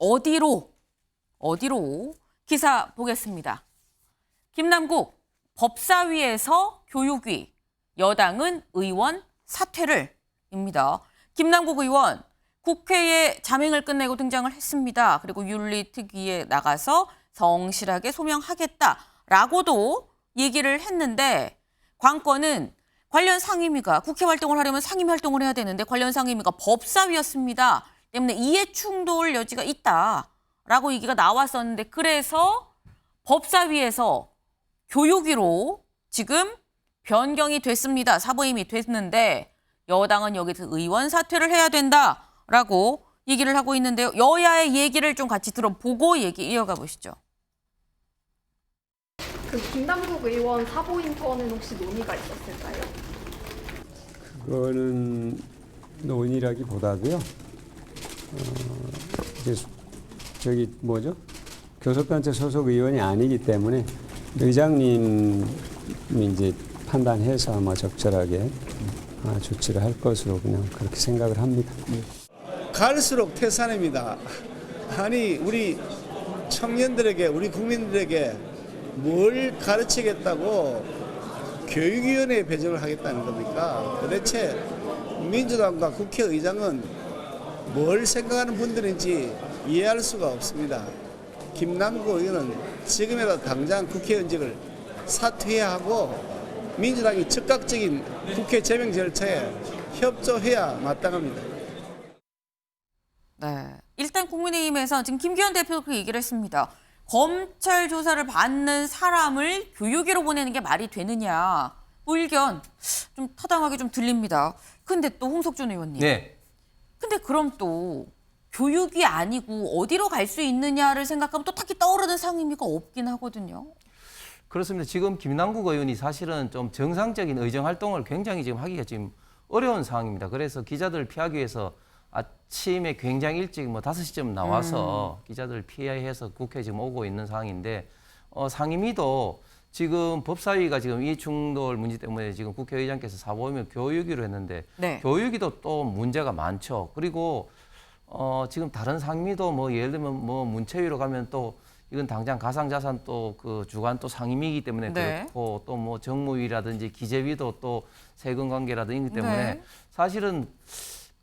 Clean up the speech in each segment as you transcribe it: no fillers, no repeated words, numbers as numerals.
어디로 기사 보겠습니다. 김남국 법사위에서 교육위, 여당은 의원 사퇴를입니다. 김남국 의원 국회에 자맹을 끝내고 등장을 했습니다. 그리고 윤리특위에 나가서 성실하게 소명하겠다라고도 얘기를 했는데 관건은 관련 상임위가 국회 활동을 하려면 상임위 활동을 해야 되는데 관련 상임위가 법사위였습니다. 때문에 이해 충돌 여지가 있다라고 얘기가 나왔었는데 그래서 법사위에서 교육위로 지금 변경이 됐습니다. 사보임이 됐는데 여당은 여기서 의원 사퇴를 해야 된다라고 얘기를 하고 있는데요. 여야의 얘기를 좀 같이 들어보고 얘기 이어가 보시죠. 그 김남국 의원 사보임 건은 혹시 논의가 있었을까요? 그거는 논의라기보다도요. 이제 저기 뭐죠? 교섭단체 소속 의원이 아니기 때문에 의장님이 이제 판단해서 아마 적절하게 조치를 할 것으로 그냥 그렇게 생각을 합니다. 갈수록 태산입니다. 아니 우리 청년들에게 우리 국민들에게 뭘 가르치겠다고 교육위원회에 배정을 하겠다는 겁니까? 도대체 민주당과 국회의장은 뭘 생각하는 분들인지 이해할 수가 없습니다. 김남국 의원은 지금이라도 당장 국회의원직을 사퇴해야 하고 민주당이 즉각적인 국회 제명 절차에 협조해야 마땅합니다. 네, 일단 국민의힘에서 지금 김기현 대표도 그 얘기를 했습니다. 검찰 조사를 받는 사람을 교육위로 보내는 게 말이 되느냐. 의견 좀 타당하게 좀 들립니다. 근데 또 홍석준 의원님. 네. 근데 그럼 또 교육이 아니고 어디로 갈 수 있느냐를 생각하면 또 딱히 떠오르는 상임위가 없긴 하거든요. 그렇습니다. 지금 김남국 의원이 사실은 좀 정상적인 의정 활동을 굉장히 지금 하기가 지금 어려운 상황입니다. 그래서 기자들을 피하기 위해서 아침에 굉장히 일찍 5시쯤 나와서 기자들을 피해서 국회에 지금 오고 있는 상황인데 상임위도 지금 법사위가 지금 이해충돌 문제 때문에 지금 국회의장께서 사보임을 교육위로 했는데 네. 교육위도 또 문제가 많죠. 그리고 지금 다른 상임위도 예를 들면 문체위로 가면 또 이건 당장 가상자산 또 그 주관 또 상임위이기 때문에 네. 그렇고 또 정무위라든지 기재위도 또 세금 관계라든지 때문에 네. 사실은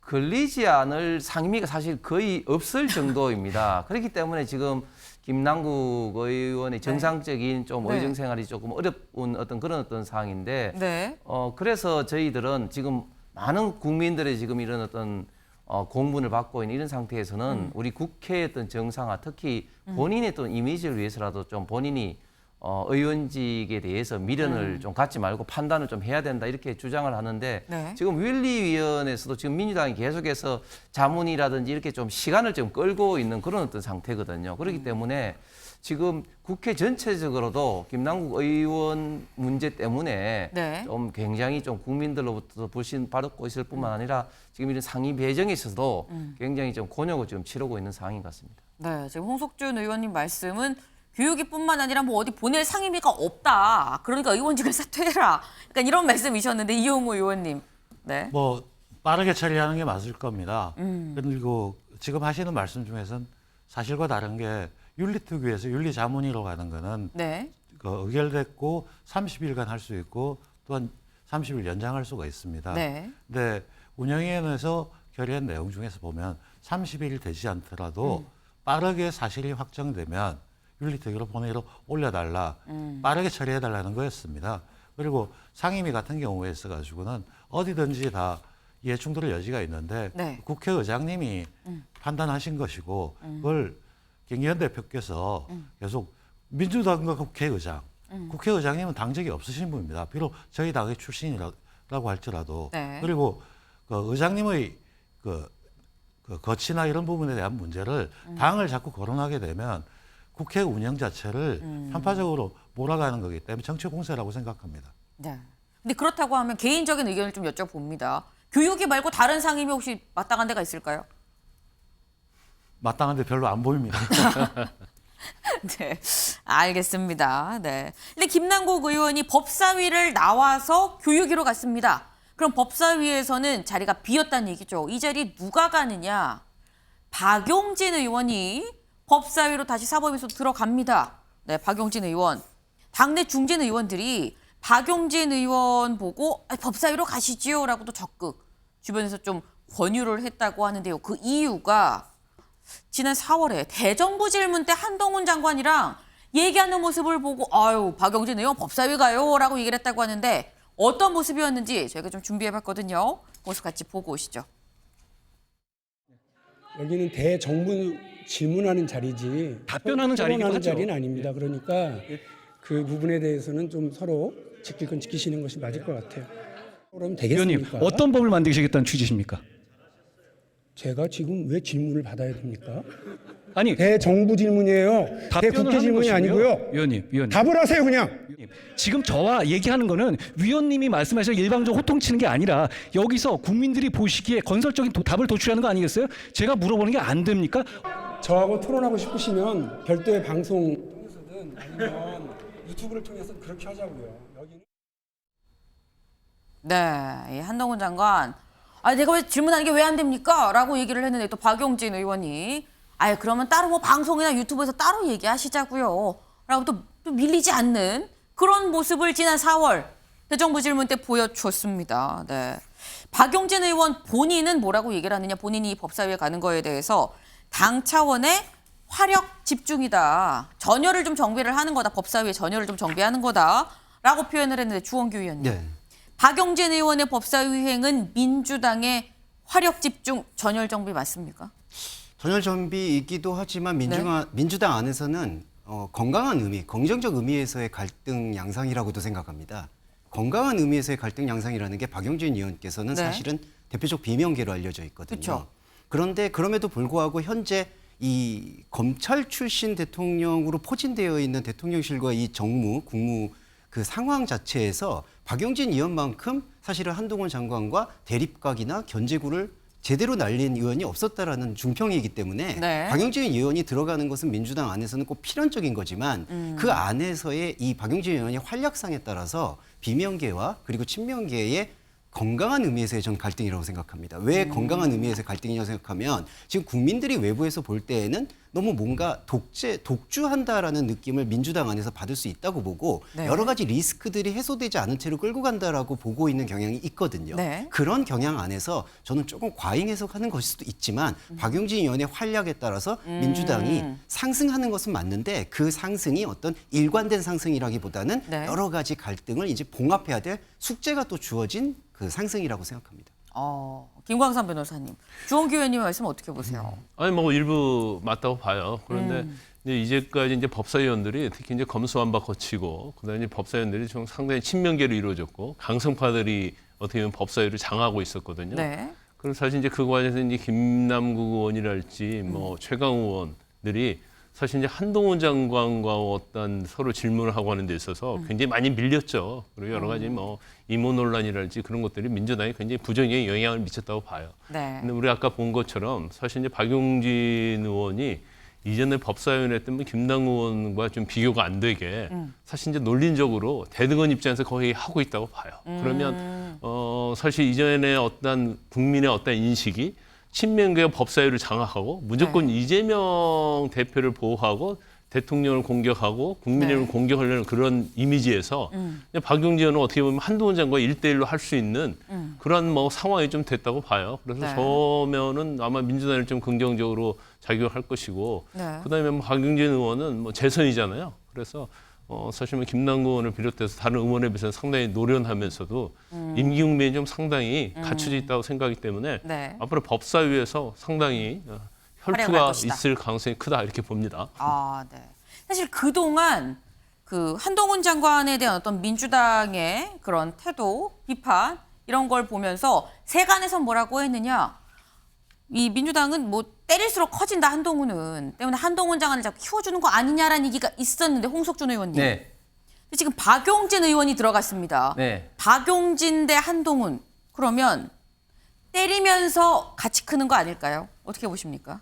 걸리지 않을 상임위가 사실 거의 없을 정도입니다. 그렇기 때문에 지금 김남국 의원의 정상적인 좀 네. 의정 생활이 조금 어려운 그런 상황인데 네. 그래서 저희들은 지금 많은 국민들의 지금 이런 공분을 받고 있는 이런 상태에서는 우리 국회의 정상화, 특히 본인의 이미지를 위해서라도 좀 본인이 의원직에 대해서 미련을 좀 갖지 말고 판단을 좀 해야 된다 이렇게 주장을 하는데 네. 지금 윤리위원회에서도 지금 민주당이 계속해서 자문이라든지 이렇게 좀 시간을 좀 끌고 있는 그런 상태거든요. 그렇기 때문에 지금 국회 전체적으로도 김남국 의원 문제 때문에 네. 좀 굉장히 좀 국민들로부터 불신 받고 있을 뿐만 아니라 지금 이런 상임 배정에 있어서도 굉장히 좀 곤욕을 지금 치르고 있는 상황인 것 같습니다. 네, 지금 홍석준 의원님 말씀은 교육위뿐만 아니라 어디 보낼 상임위가 없다. 그러니까 의원직을 사퇴해라. 약간 이런 말씀이셨는데 이용호 의원님. 네. 빠르게 처리하는 게 맞을 겁니다. 그리고 지금 하시는 말씀 중에서는 사실과 다른 게 윤리특위에서 윤리자문위로 가는 거는 네. 의결됐고 30일간 할 수 있고 또한 30일 연장할 수가 있습니다. 네. 근데 운영위원회에서 결의한 내용 중에서 보면 30일 되지 않더라도 빠르게 사실이 확정되면 윤리특위로 본회의로 올려달라, 빠르게 처리해달라는 거였습니다. 그리고 상임위 같은 경우에 있어가지고는 어디든지 다 이해충돌의 여지가 있는데 네. 국회의장님이 판단하신 것이고 그걸 김기현 대표께서 계속 민주당과 국회의장, 국회의장님은 당적이 없으신 분입니다. 비록 저희 당의 출신이라고 할지라도 네. 그리고 그 의장님의 그 거치나 이런 부분에 대한 문제를 당을 자꾸 거론하게 되면 국회 운영 자체를 편파적으로 몰아가는 거기 때문에 정치 공세라고 생각합니다. 네. 근데 그렇다고 하면 개인적인 의견을 좀 여쭤봅니다. 교육위 말고 다른 상임위 혹시 마땅한 데가 있을까요? 마땅한 데 별로 안 보입니다. 네, 알겠습니다. 네. 근데 김남국 의원이 법사위를 나와서 교육위로 갔습니다. 그럼 법사위에서는 자리가 비었다는 얘기죠. 이 자리 누가 가느냐? 박용진 의원이 법사위로 다시 사법에서 들어갑니다. 네, 박용진 의원. 당내 중진 의원들이 박용진 의원 보고 법사위로 가시지요라고 또 적극 주변에서 좀 권유를 했다고 하는데요. 그 이유가 지난 4월에 대정부 질문 때 한동훈 장관이랑 얘기하는 모습을 보고 아유 박용진 의원 법사위 가요라고 얘기를 했다고 하는데 어떤 모습이었는지 저희가 좀 준비해봤거든요. 모습 같이 보고 오시죠. 여기는 대정부 질문하는 자리지 답변하는 자리이기도 토론하는 하죠. 자리는 아닙니다. 그러니까 그 부분에 대해서는 좀 서로 지킬 건 지키시는 것이 맞을 것 같아요. 그럼 의원님, 되겠습니까? 어떤 법을 만드시겠다는 취지십니까? 제가 지금 왜 질문을 받아야 됩니까? 아니, 대정부 질문이에요. 답변을 대국회 하는 질문이 것이고요. 아니고요. 위원님. 답을 하세요 그냥. 위원님, 지금 저와 얘기하는 거는 위원님이 말씀하신 일방적으로 호통치는 게 아니라 여기서 국민들이 보시기에 건설적인 답을 도출하는 거 아니겠어요? 제가 물어보는 게 안 됩니까? 저하고 토론하고 싶으시면 별도의 방송 통해서든 아니면 유튜브를 통해서 그렇게 하자고요. 여기는 네, 이 한동훈 장관. 내가 왜 질문하는 게 왜 안 됩니까? 라고 얘기를 했는데 또 박용진 의원이 그러면 따로 뭐 방송이나 유튜브에서 따로 얘기하시자고요. 라고 또 밀리지 않는 그런 모습을 지난 4월 대정부 질문 때 보여줬습니다. 네. 박용진 의원 본인은 뭐라고 얘기를 하느냐, 본인이 법사위에 가는 거에 대해서 당 차원의 화력 집중이다. 전열을 좀 정비를 하는 거다. 법사위에 전열을 좀 정비하는 거다라고 표현을 했는데 주원규 의원님. 네. 박용진 의원의 법사위 행은 민주당의 화력 집중 전열 정비 맞습니까? 전열 정비이기도 하지만 민주당 안에서는 건강한 의미, 긍정적 의미에서의 갈등 양상이라고도 생각합니다. 건강한 의미에서의 갈등 양상이라는 게 박용진 의원께서는 네. 사실은 대표적 비명계로 알려져 있거든요. 그쵸. 그런데 그럼에도 불구하고 현재 이 검찰 출신 대통령으로 포진되어 있는 대통령실과 이 정무, 국무 그 상황 자체에서 박용진 의원만큼 사실은 한동훈 장관과 대립각이나 견제구를 제대로 날린 의원이 없었다라는 중평이기 때문에 네. 박용진 의원이 들어가는 것은 민주당 안에서는 꼭 필연적인 거지만 그 안에서의 이 박용진 의원의 활약상에 따라서 비명계와 그리고 친명계의 건강한 의미에서의 전 갈등이라고 생각합니다. 왜 건강한 의미에서의 갈등이라고 생각하면 지금 국민들이 외부에서 볼 때에는 너무 뭔가 독주한다라는 느낌을 민주당 안에서 받을 수 있다고 보고 네. 여러 가지 리스크들이 해소되지 않은 채로 끌고 간다라고 보고 있는 경향이 있거든요. 네. 그런 경향 안에서 저는 조금 과잉 해석하는 것일 수도 있지만 박용진 의원의 활약에 따라서 민주당이 상승하는 것은 맞는데 그 상승이 어떤 일관된 상승이라기보다는 네. 여러 가지 갈등을 이제 봉합해야 될 숙제가 또 주어진 그 상승이라고 생각합니다. 김광삼 변호사님, 주원규 의원님 말씀 어떻게 보세요? 아니 뭐 일부 맞다고 봐요. 그런데 이제 이제까지 이제 법사위원들이 특히 이제 검수완박 거치고 그다음에 이제 법사위원들이 좀 상당히 친명계로 이루어졌고 강성파들이 어떻게 보면 법사위를 장악하고 있었거든요. 네. 그럼 사실 이제 그 과정에서 이제 김남국 의원이랄지 뭐 최강 의원들이 사실 이제 한동훈 장관과 어떤 서로 질문을 하고 하는 데 있어서 굉장히 많이 밀렸죠. 그리고 여러 가지 뭐 임무 논란이랄지 그런 것들이 민주당에 굉장히 부정적인 영향을 미쳤다고 봐요. 네. 근데 우리 아까 본 것처럼 사실 이제 박용진 의원이 이전에 법사위원회 했던 김남국 의원과 좀 비교가 안 되게 사실 이제 논리적으로 대등한 입장에서 거의 하고 있다고 봐요. 그러면 사실 이전에 어떤 국민의 어떤 인식이 친명계가 법사위를 장악하고 무조건 이재명 대표를 보호하고 대통령을 공격하고 국민의힘을 공격하려는 그런 이미지에서 박용진 의원은 어떻게 보면 한동훈 장관과 1대1로 할 수 있는 그런 뭐 상황이 좀 됐다고 봐요. 그래서 네. 저면은 아마 민주당을 좀 긍정적으로 작용할 것이고 네. 그다음에 뭐 박용진 의원은 뭐 재선이잖아요. 그래서 사실 뭐 김남국 의원을 비롯해서 다른 의원에 비해서는 상당히 노련하면서도 임기 응변이 좀 상당히 갖춰져 있다고 생각하기 때문에 네. 앞으로 법사위에서 상당히 활약할 혈투가 것이다. 있을 가능성이 크다 이렇게 봅니다. 네. 사실 그동안 그 한동훈 장관에 대한 어떤 민주당의 그런 태도, 비판 이런 걸 보면서 세간에서 뭐라고 했느냐? 이 민주당은 뭐 때릴수록 커진다 한동훈은 때문에 한동훈 장관을 자꾸 키워주는 거 아니냐라는 얘기가 있었는데 홍석준 의원님. 네. 근데 지금 박용진 의원이 들어갔습니다. 네. 박용진 대 한동훈 그러면 때리면서 같이 크는 거 아닐까요? 어떻게 보십니까?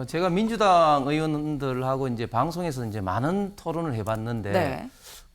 제가 민주당 의원들하고 이제 방송에서 이제 많은 토론을 해봤는데 네.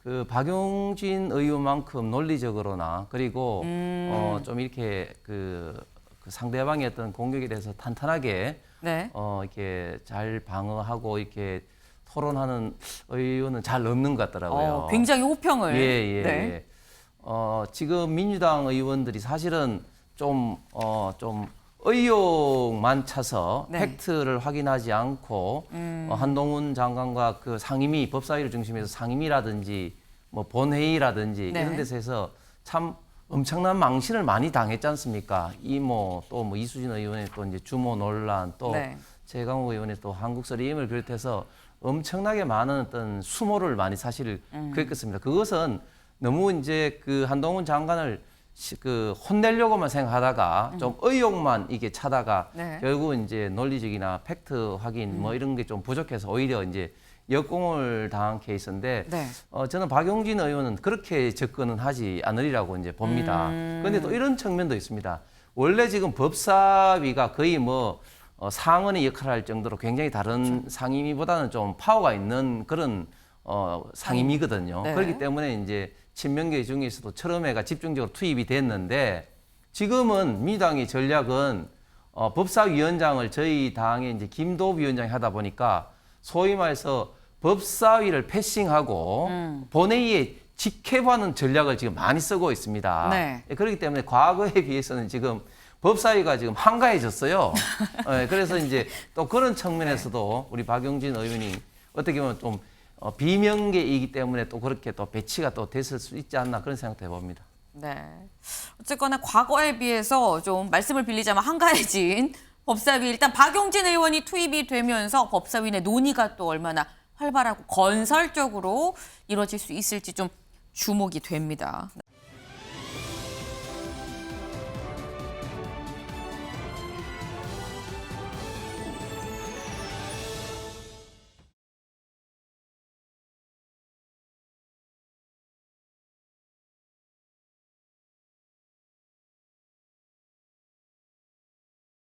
그 박용진 의원만큼 논리적으로나 그리고 좀 이렇게 그 그 상대방의 어떤 공격에 대해서 탄탄하게 네. 이렇게 잘 방어하고 이렇게 토론하는 의원은 잘 없는 것 같더라고요. 굉장히 호평을. 예. 네. 지금 민주당 의원들이 사실은 좀 의욕만 차서 네. 팩트를 확인하지 않고 한동훈 장관과 그 상임위 법사위를 중심해서 상임위라든지 뭐 본회의라든지 네. 이런 데서 해서 참 엄청난 망신을 많이 당했지 않습니까? 또 뭐 이수진 의원의 또 이제 주모 논란 또 네. 최강욱 의원의 또 한국설임을 비롯해서 엄청나게 많은 어떤 수모를 많이 사실 겪었습니다. 그것은 너무 이제 그 한동훈 장관을 그 혼내려고만 생각하다가 좀 의욕만 이게 차다가 네. 결국 이제 논리적이나 팩트 확인 뭐 이런 게 좀 부족해서 오히려 이제 역공을 당한 케이스인데 네. 저는 박용진 의원은 그렇게 접근은 하지 않으리라고 이제 봅니다. 그런데 또 이런 측면도 있습니다. 원래 지금 법사위가 거의 뭐 상원의 역할을 할 정도로 굉장히 다른 그렇죠. 상임위보다는 좀 파워가 있는 그런 상임위거든요. 네. 그렇기 때문에 이제 친명계 중에서도 철험회가 집중적으로 투입이 됐는데 지금은 민주당의 전략은 법사위원장을 저희 당의 이제 김도읍 위원장이 하다 보니까 소위 말해서 법사위를 패싱하고 본회의에 직회하는 전략을 지금 많이 쓰고 있습니다. 네. 그렇기 때문에 과거에 비해서는 지금 법사위가 지금 한가해졌어요. 그래서 이제 또 그런 측면에서도 우리 박용진 의원이 어떻게 보면 좀 비명계이기 때문에 또 그렇게 또 배치가 또 됐을 수 있지 않나 그런 생각도 해봅니다. 네. 어쨌거나 과거에 비해서 좀 말씀을 빌리자면 한가해진 법사위, 일단 박용진 의원이 투입이 되면서 법사위 내 논의가 또 얼마나 활발하고 건설적으로 이루어질 수 있을지 좀 주목이 됩니다.